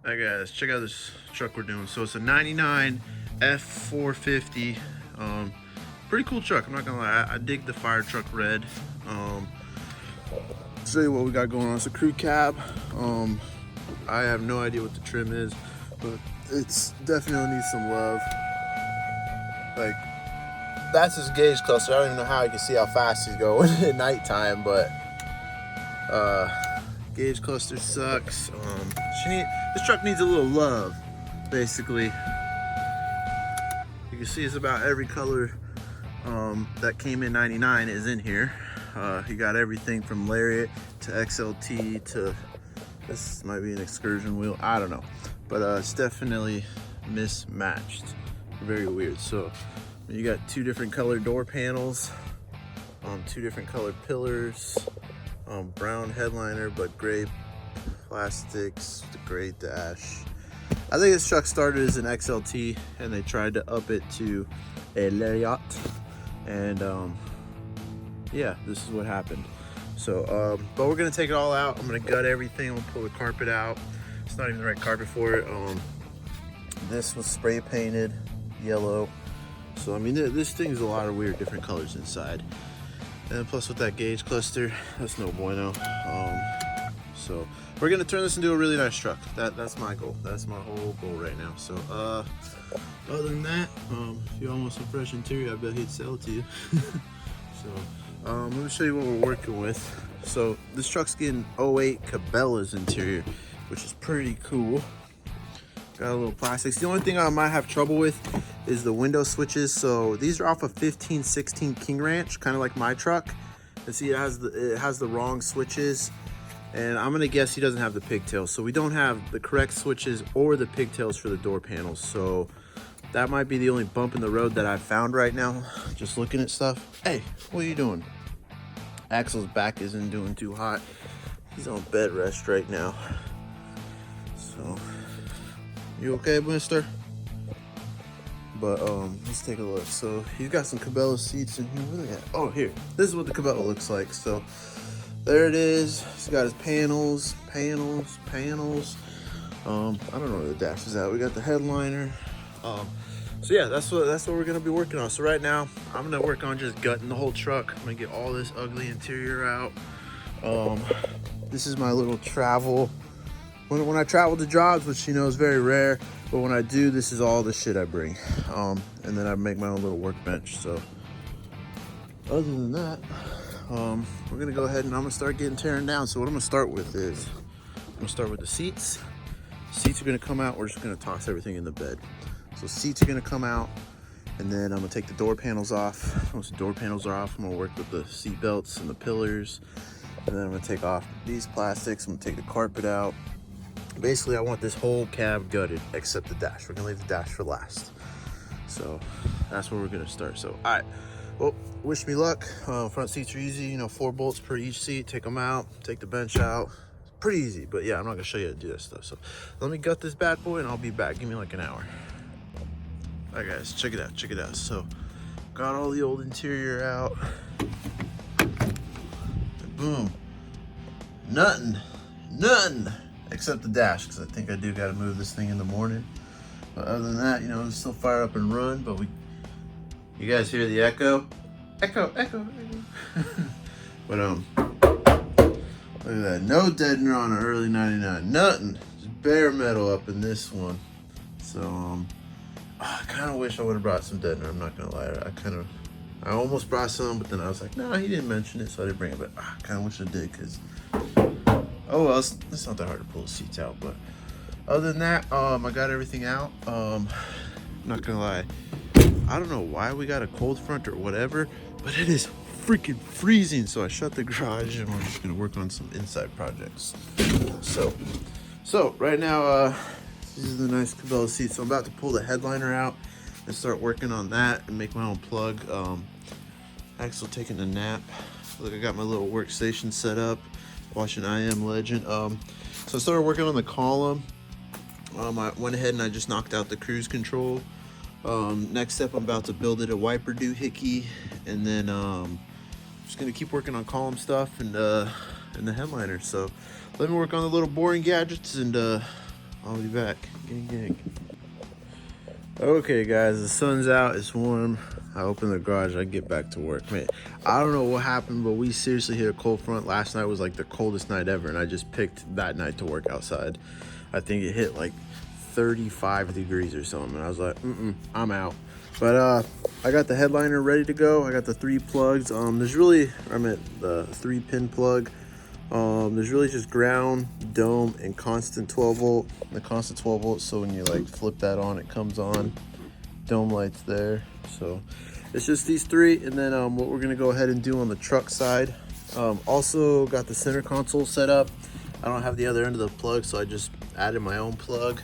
Alright guys, check out this truck we're doing. So it's a 99 F450. Pretty cool truck, I'm not gonna lie. I dig the fire truck red. Show you what we got going on. It's a crew cab. I have no idea what the trim is, but it's definitely needs some love. Like, that's his gauge cluster. I don't even know how you can see how fast he's going at nighttime, but gauge cluster sucks. This truck needs a little love, basically. You can see it's about every color that came in 99 is in here. You got everything from Lariat to XLT to, this might be an excursion wheel, I don't know. But it's definitely mismatched. Very weird. So you got two different colored door panels, two different colored pillars, brown headliner but gray plastics, the gray dash. I think this truck started as an XLT and they tried to up it to a Lariat, and yeah, this is what happened. So but we're gonna take it all out. I'm gonna gut everything. I'm gonna pull the carpet out. It's not even the right carpet for it. This was spray painted yellow. So I mean, this thing's a lot of weird different colors inside. And plus with that gauge cluster, that's no bueno. So we're gonna turn this into a really nice truck. That's my goal. That's my whole goal right now. So other than that, if you want some fresh interior, I bet he'd sell it to you. So let me show you what we're working with. So this truck's getting 08 Cabela's interior, which is pretty cool. Got a little plastics. The only thing I might have trouble with is the window switches. So these are off of 1516 King Ranch, kind of like my truck. And see, it has the wrong switches. And I'm gonna guess he doesn't have the pigtails. So we don't have the correct switches or the pigtails for the door panels. So that might be the only bump in the road that I've found right now, just looking at stuff. Hey, what are you doing? Axel's back isn't doing too hot. He's on bed rest right now. So, you okay, mister? But let's take a look. So he's got some Cabela seats in here. Where are they at? Oh, here. This is what the Cabela looks like. So there it is. He's got his panels. I don't know where the dash is at. We got the headliner. So yeah, that's what we're gonna be working on. So right now, I'm gonna work on just gutting the whole truck. I'm gonna get all this ugly interior out. This is my little travel. When I travel to jobs, which you know is very rare, but when I do, this is all the shit I bring. And then I make my own little workbench. So other than that, we're gonna go ahead and I'm gonna start getting tearing down. So what I'm gonna start with is, I'm gonna start with the seats. Seats are gonna come out. We're just gonna toss everything in the bed. So seats are gonna come out, and then I'm gonna take the door panels off. Once the door panels are off, I'm gonna work with the seat belts and the pillars. And then I'm gonna take off these plastics. I'm gonna take the carpet out. Basically, I want this whole cab gutted except the dash. We're gonna leave the dash for last. So that's where we're gonna start. So, all right, well, wish me luck. Front seats are easy, you know, 4 bolts per each seat. Take them out, take the bench out. It's pretty easy, but yeah, I'm not gonna show you how to do that stuff. So let me gut this bad boy and I'll be back. Give me like an hour. All right, guys, check it out. So got all the old interior out. Boom. Nothing. Except the dash, because I think I do got to move this thing in the morning. But other than that, you know, it's still fire up and run. But you guys hear the echo? Echo. But look at that. No deadener on an early 99. Nothing. Just bare metal up in this one. So I kind of wish I would have brought some deadener. I'm not gonna lie. I almost brought some, but then I was like, no, he didn't mention it, so I didn't bring it. But I kind of wish I did, because oh well, it's not that hard to pull the seats out. But other than that, I got everything out. I'm not gonna lie, I don't know why we got a cold front or whatever, but it is freaking freezing. So I shut the garage and we're just gonna work on some inside projects. So right now, these are the nice Cabela seats. So I'm about to pull the headliner out and start working on that and make my own plug. Axel taking a nap. Look, I got my little workstation set up, watching I Am Legend. So I started working on the column. I went ahead and I just knocked out the cruise control. Next step, I'm about to build it a wiper doohickey, and then just gonna keep working on column stuff and the headliner. So let me work on the little boring gadgets, and I'll be back. Gang, gang. Okay, guys, the sun's out. It's warm. I open the garage. I get back to work. Man, I don't know what happened, but we seriously hit a cold front. Last night was like the coldest night ever, and I just picked that night to work outside. I think it hit like 35 degrees or something, and I was like, I'm out. But I got the headliner ready to go. I got the 3 plugs. There's really, I'm at the 3-pin plug. There's really just ground, dome, and constant 12 volt. The constant 12 volts, so when you like flip that on, it comes on. Dome lights there. So it's just these 3, and then what we're gonna go ahead and do on the truck side. Also got the center console set up. I don't have the other end of the plug, so I just added my own plug.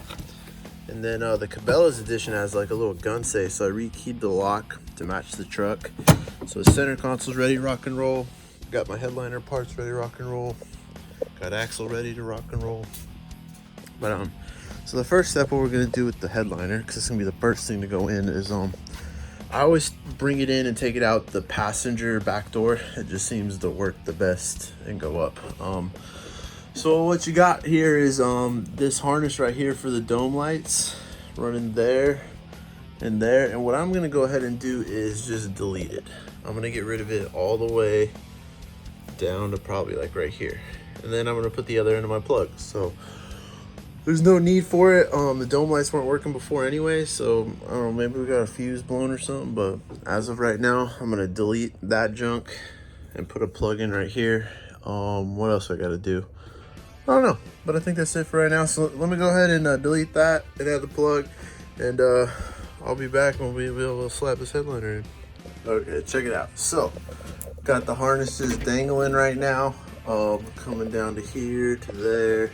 And then the Cabela's edition has like a little gun safe, so I rekeyed the lock to match the truck. So the center console's ready to rock and roll. Got my headliner parts ready to rock and roll. Got axle ready to rock and roll. But so the first step, what we're gonna do with the headliner, because it's gonna be the first thing to go in, is I always bring it in and take it out the passenger back door. It just seems to work the best and go up. So what you got here is this harness right here for the dome lights, running there and there. And what I'm gonna go ahead and do is just delete it. I'm gonna get rid of it all the way down to probably like right here. And then I'm gonna put the other end of my plug. So there's no need for it. The dome lights weren't working before anyway, so I don't know, maybe we got a fuse blown or something, but as of right now, I'm gonna delete that junk and put a plug in right here. What else I gotta do? I don't know, but I think that's it for right now. So let me go ahead and delete that and add the plug, and I'll be back when we'll be able to slap this headliner in. Okay, check it out. So got the harnesses dangling right now, coming down to here, to there,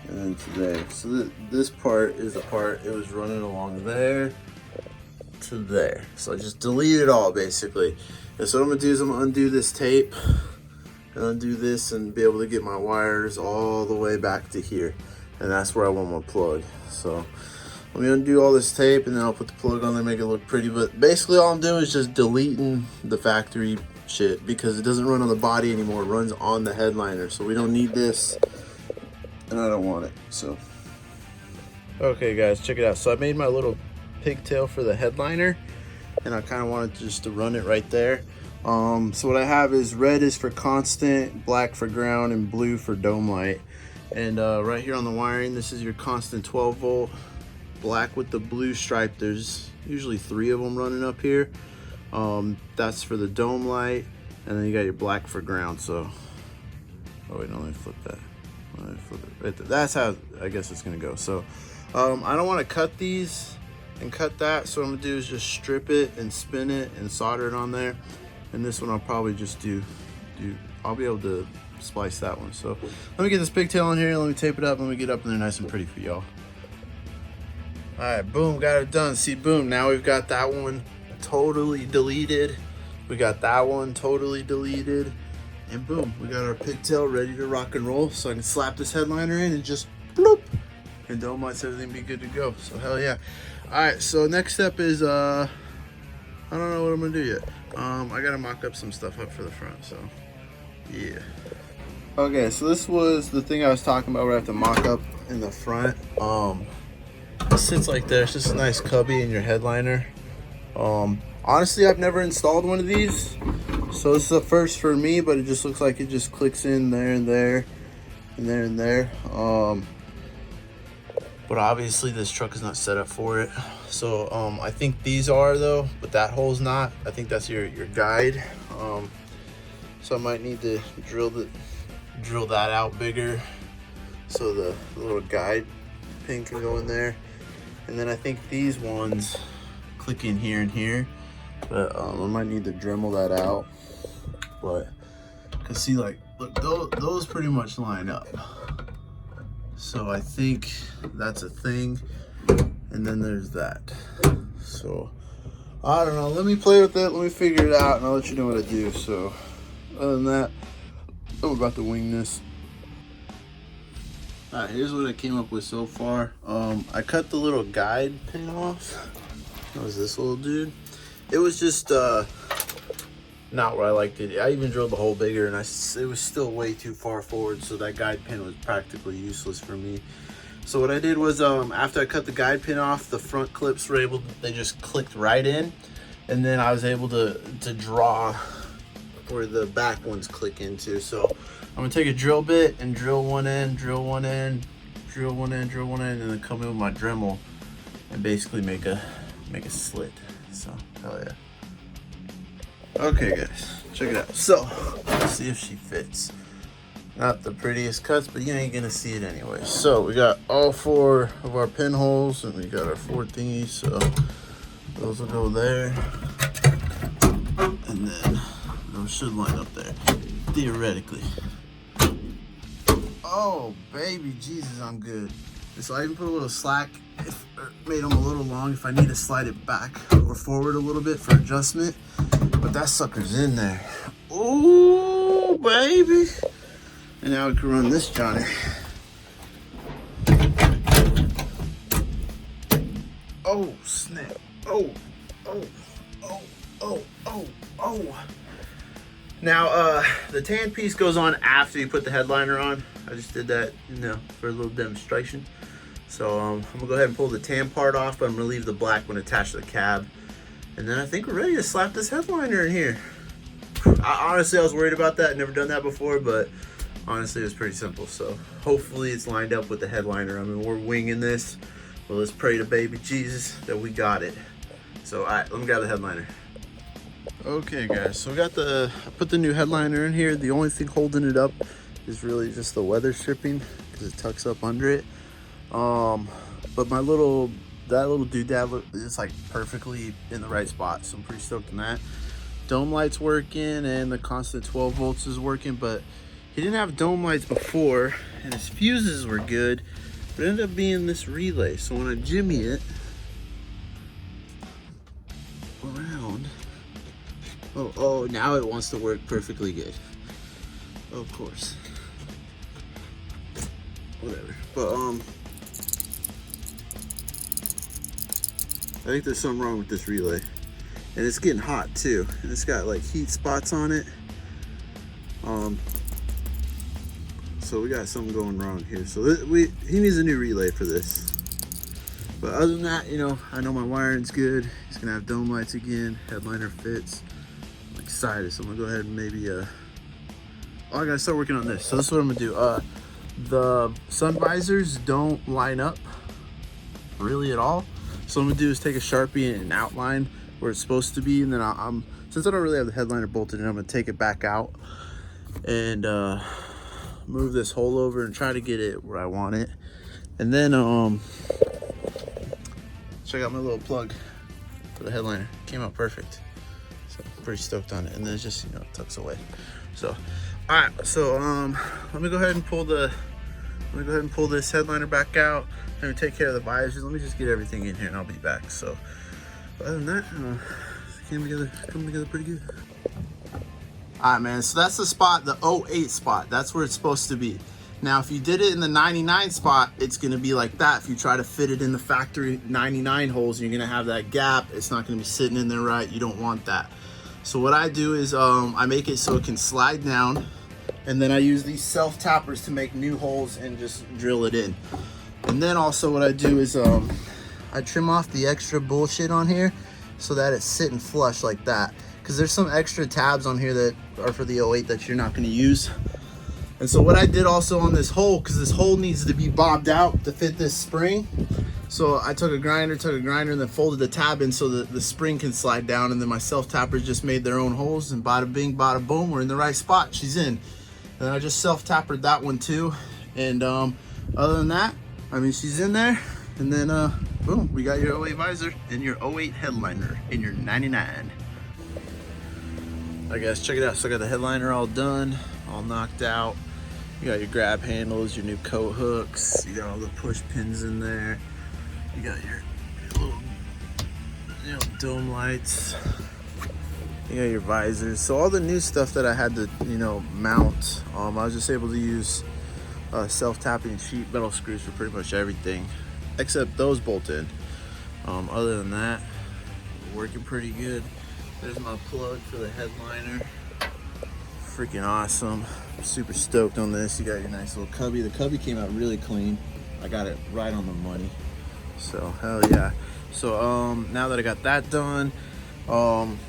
and then to there. So this part is the part, it was running along there to there. So I just delete it all basically. And so what I'm gonna do is I'm gonna undo this tape and undo this and be able to get my wires all the way back to here. And that's where I want my plug. So let me undo all this tape and then I'll put the plug on there, make it look pretty. But basically all I'm doing is just deleting the factory shit because it doesn't run on the body anymore. It runs on the headliner. So we don't need this and I don't want it. So okay guys, check it out. So I made my little pigtail for the headliner and I kind of wanted just to run it right there. So what I have is red is for constant, black for ground, and blue for dome light. And right here on the wiring, this is your constant 12 volt, black with the blue stripe. There's usually 3 of them running up here. That's for the dome light, and then you got your black for ground. So, oh wait, no, let me flip that. Let me flip it right there. That's how I guess it's gonna go. So, I don't want to cut these and cut that. So what I'm gonna do is just strip it and spin it and solder it on there. And this one I'll probably just I'll be able to splice that one. So let me get this pigtail in here, let me tape it up, and we get up in there nice and pretty for y'all. All right, boom, got it done. See, boom, now we've got that one totally deleted. We got that one totally deleted. And boom, we got our pigtail ready to rock and roll. So I can slap this headliner in and just bloop. And dome lights, everything be good to go. So hell yeah. All right, so next step is, I don't know what I'm gonna do yet. I gotta mock up some stuff up for the front, so yeah. Okay, so this was the thing I was talking about where I have to mock up in the front. It sits like this, just a nice cubby in your headliner. Honestly, I've never installed one of these, so this is a first for me, but it just looks like it just clicks in there and there and there and there. But obviously this truck is not set up for it. So I think these are though, but that hole's not. I think that's your guide. So I might need to drill that out bigger so the little guide pin can go in there. And then I think these ones click in here and here, but I might need to Dremel that out. But you can see, like, look, those pretty much line up. So I think that's a thing. And then there's that. So I don't know, let me play with it, let me figure it out, and I'll let you know what I do. So other than that, I'm about to wing this. All right, here's what I came up with so far. I cut the little guide pin off. That was this little dude. It was just not where I liked it. I even drilled the hole bigger, and it was still way too far forward, so that guide pin was practically useless for me. So what I did was after I cut the guide pin off, the front clips were able to, they just clicked right in, and then I was able to draw where the back ones click into. So I'm gonna take a drill bit and drill one in, drill one in, drill one in, drill one in, and then come in with my Dremel and basically make a slit. So hell yeah. Okay guys, check it out. So let's see if she fits. Not the prettiest cuts, but you ain't gonna see it anyway. So we got all 4 of our pinholes, and we got our 4 thingies, so those will go there. And then those should line up there, theoretically. Oh, baby Jesus, I'm good. So I even put a little slack, made them a little long if I need to slide it back or forward a little bit for adjustment. But that sucker's in there. Ooh, baby. And now we can run this Johnny. Oh, snap. Oh, oh, oh, oh, oh, oh. Now, the tan piece goes on after you put the headliner on. I just did that, you know, for a little demonstration. So I'm gonna go ahead and pull the tan part off, but I'm gonna leave the black one attached to the cab. And then I think we're ready to slap this headliner in here. Honestly, I was worried about that. Never done that before, but honestly, it was pretty simple. So hopefully it's lined up with the headliner. I mean, we're winging this, but let's pray to baby Jesus that we got it. So, all right, let me grab the headliner. Okay, guys, so I put the new headliner in here. The only thing holding it up is really just the weather stripping because it tucks up under it. But that little doodad, it's like perfectly in the right spot. So I'm pretty stoked on that. Dome light's working and the constant 12 volts is working, but he didn't have dome lights before and his fuses were good, but it ended up being this relay. So when I jimmy it around, oh, now it wants to work perfectly good. Of course. Whatever. But I think there's something wrong with this relay. And it's getting hot too. And it's got like heat spots on it. So we got something going wrong here. So he needs a new relay for this. But other than that, you know, I know my wiring's good. He's gonna have dome lights again. Headliner fits. I'm excited. So I'm gonna go ahead and maybe oh, I gotta start working on this. So this is what I'm gonna do. The sun visors don't line up really at all. So what I'm gonna do is take a Sharpie and outline where it's supposed to be, and then since I don't really have the headliner bolted in, I'm gonna take it back out and move this hole over and try to get it where I want it. And then check out my little plug for the headliner. Came out perfect. So I'm pretty stoked on it. And then it's just, you know, it tucks away. So all right, so let me go ahead and pull this headliner back out. Let me take care of the visors. Let me just get everything in here and I'll be back. So other than that, coming together pretty good. All right, man, so that's the spot, the 08 spot. That's where it's supposed to be. Now, if you did it in the 99 spot, it's gonna be like that. If you try to fit it in the factory 99 holes, you're gonna have that gap. It's not gonna be sitting in there right. You don't want that. So what I do is I make it so it can slide down, and then I use these self tappers to make new holes and just drill it in. And then also what I do is I trim off the extra bullshit on here so that it's sitting flush like that. Because there's some extra tabs on here that are for the 08 that you're not going to use. And so what I did also on this hole, because this hole needs to be bobbed out to fit this spring. So I took a grinder and then folded the tab in so that the spring can slide down. And then my self tappers just made their own holes, and bada bing, bada boom, we're in the right spot. She's in. And then I just self tappered that one too. And other than that, I mean, she's in there. And then boom, we got your 08 visor and your 08 headliner in your 99. All right, guys, check it out. So I got the headliner all done, all knocked out. You got your grab handles, your new coat hooks. You got all the push pins in there. You got your little, you know, dome lights. You got your visors. So all the new stuff that I had to, you know, mount, I was just able to use self-tapping sheet metal screws for pretty much everything, except those bolted. Other than that, working pretty good. There's my plug for the headliner. Freaking awesome. I'm super stoked on this. You got your nice little cubby. The cubby came out really clean. I got it right on the money. So hell yeah. So now that I got that done,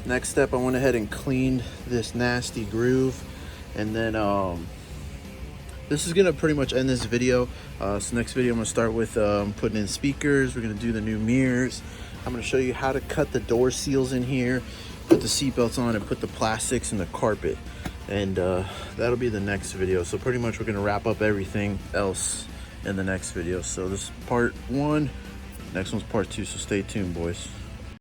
next step, I went ahead and cleaned this nasty groove, and then this is gonna pretty much end this video. So next video I'm gonna start with putting in speakers. We're gonna do the new mirrors. I'm gonna show you how to cut the door seals in here, put the seat belts on, and put the plastics in the carpet. And that'll be the next video. So pretty much we're gonna wrap up everything else in the next video. So this is part 1, next one's part 2, so stay tuned, boys.